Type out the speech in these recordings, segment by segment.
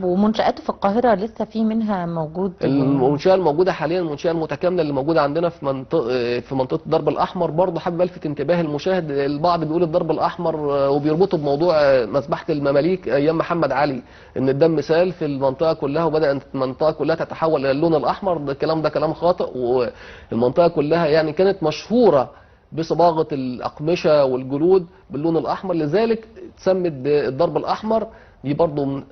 ومنشآته في القاهرة لسه في منها موجود المنشأة الموجودة حاليا المنشأة المتكاملة اللي موجودة عندنا في منطقة الدرب الأحمر. برضه حابب ألفت انتباه المشاهد، البعض بيقول الدرب الأحمر وبيربطه بموضوع مذبحة المماليك أيام محمد علي، إن الدم سال في المنطقة كلها وبدأت المنطقة كلها تتحول إلى اللون الأحمر. ده كلام خاطئ، والمنطقة كلها يعني كانت مشهورة بصباغة الأقمشة والجلود باللون الأحمر، لذلك تسمت الدرب الأحمر. دي برضو من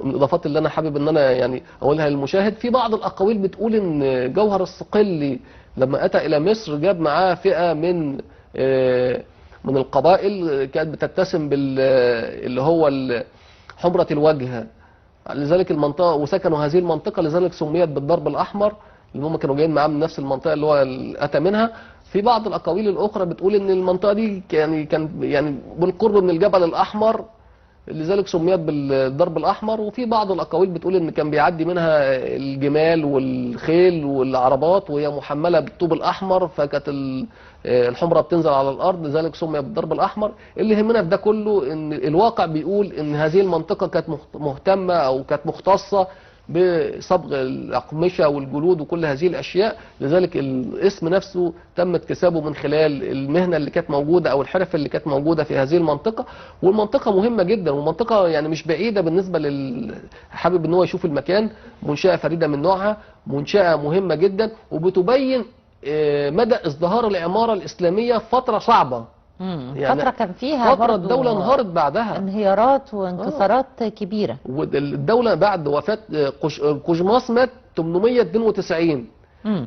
الاضافات اللي انا حابب ان انا يعني اقولها للمشاهد. في بعض الاقاويل بتقول ان جوهر الصقلي لما اتى الى مصر جاب معاه فئه من القبائل كانت بتتسم بال اللي هو حمرة الوجه، لذلك المنطقه وسكنوا هذه المنطقه، لذلك سميت بالدرب الاحمر، اللي هم كانوا جايين معاه من نفس المنطقه اللي هو اتى منها. في بعض الاقاويل الاخرى بتقول ان المنطقه دي كان بالقرب من الجبل الاحمر، لذلك سميت بالدرب الأحمر. وفي بعض الأقاويل بتقول إن كان بيعدي منها الجمال والخيل والعربات وهي محملة بالطوب الأحمر، فكانت الحمرة بتنزل على الأرض، لذلك سمي بالدرب الأحمر. اللي يهمنا في ده كله إن الواقع بيقول إن هذه المنطقة كانت مهتمة أو كانت مختصة بصبغ الأقمشة والجلود وكل هذه الأشياء، لذلك الاسم نفسه تم اكتسابه من خلال المهنة اللي كانت موجودة أو الحرف اللي كانت موجودة في هذه المنطقة. والمنطقة مهمة جدا، والمنطقة يعني مش بعيدة بالنسبة حابب ان هو يشوف المكان. منشأة فريدة من نوعها، منشأة مهمة جدا، وبتبين مدى ازدهار العمارة الإسلامية في فترة صعبة. يعني فترة كان فيها فترة الدولة انهارت بعدها، انهيارات وانكسارات كبيرة. والدولة بعد وفاة قزماس مات 892.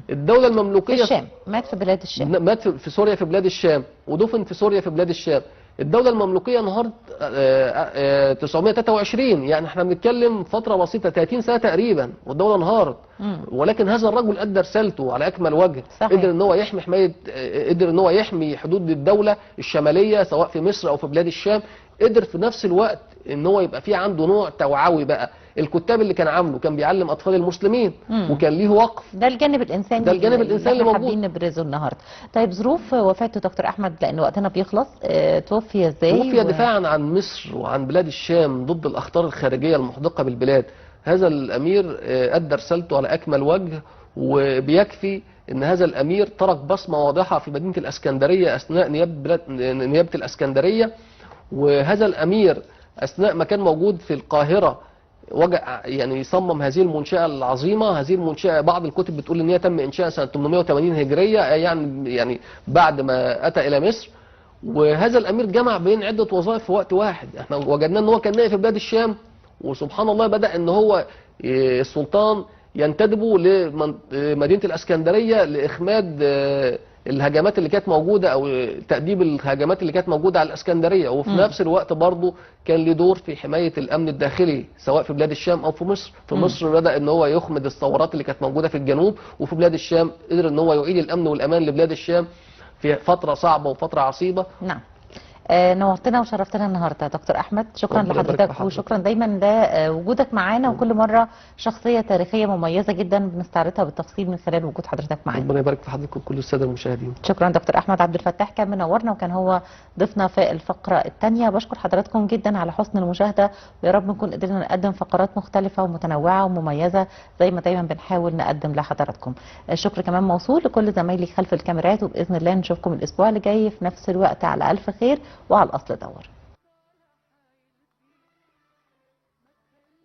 الدولة المملوكية في الشام، مات في بلاد الشام، مات في سوريا في بلاد الشام، ودفن في سوريا في بلاد الشام. الدولة المملوكية انهارت 923، يعني احنا بنتكلم فترة بسيطة 30 سنة تقريبا والدولة انهارت. ولكن هذا الرجل أدى رسالته على أكمل وجه. صحيح. قدر ان هو يحمي قدر ان هو يحمي حدود الدولة الشمالية سواء في مصر أو في بلاد الشام. قدر في نفس الوقت ان هو يبقى في عنده نوع توعوي بقى. الكتاب اللي كان عامله كان بيعلم اطفال المسلمين وكان ليه وقف. ده الجانب الانساني، ده الجانب الانساني اللي موجود. حابين نبرزه النهارده. طيب ظروف وفاته دكتور احمد لان وقتنا بيخلص، توفي ازاي؟ توفي دفاعا عن مصر وعن بلاد الشام ضد الاخطار الخارجيه المحدقه بالبلاد. هذا الامير ادى رسالته على اكمل وجه، وبيكفي ان هذا الامير ترك بصمه واضحه في مدينه الاسكندريه اثناء نيابه الاسكندريه. وهذا الامير اثناء ما كان موجود في القاهره يعني صمم هذه المنشأة العظيمة. هذه المنشأة بعض الكتب بتقول ان هي تم انشاء سنة 880 هجرية، يعني بعد ما اتى الى مصر. وهذا الامير جمع بين عدة وظائف في وقت واحد. احنا وجدنا ان هو كان نائب في بلاد الشام، وسبحان الله بدأ ان هو السلطان ينتدبه لمدينة الاسكندرية لإخماد الهجمات اللي كانت موجودة أو تأديب الهجمات اللي كانت موجودة على الإسكندرية. وفي نفس الوقت برضه كان له دور في حماية الأمن الداخلي سواء في بلاد الشام أو في مصر. في مصر بدأ إن هو يخمد الثورات اللي كانت موجودة في الجنوب، وفي بلاد الشام قدر إن هو يعيد الأمن والأمان لبلاد الشام في فترة صعبة وفترة عصيبة. نعم. نورتنا وشرفتنا النهارده دكتور احمد. شكرا لحضرتك وشكرا دايما لوجودك معانا، وكل مره شخصيه تاريخيه مميزه جدا بنستعرضها بالتفصيل من خلال وجود حضرتك معانا. ربنا يبارك في حضرتك وكل الساده المشاهدين. شكرا دكتور احمد عبد الفتاح، كان منورنا وكان هو ضيفنا في الفقره الثانيه. بشكر حضراتكم جدا على حسن المشاهده، ويا رب نكون قدرنا نقدم فقرات مختلفه ومتنوعه ومميزه زي ما دايما بنحاول نقدم لحضراتكم. الشكر كمان موصول لكل زمايلي خلف الكاميرات، وباذن الله نشوفكم الاسبوع اللي جاي في نفس الوقت على الف خير وعلى الأصل دور.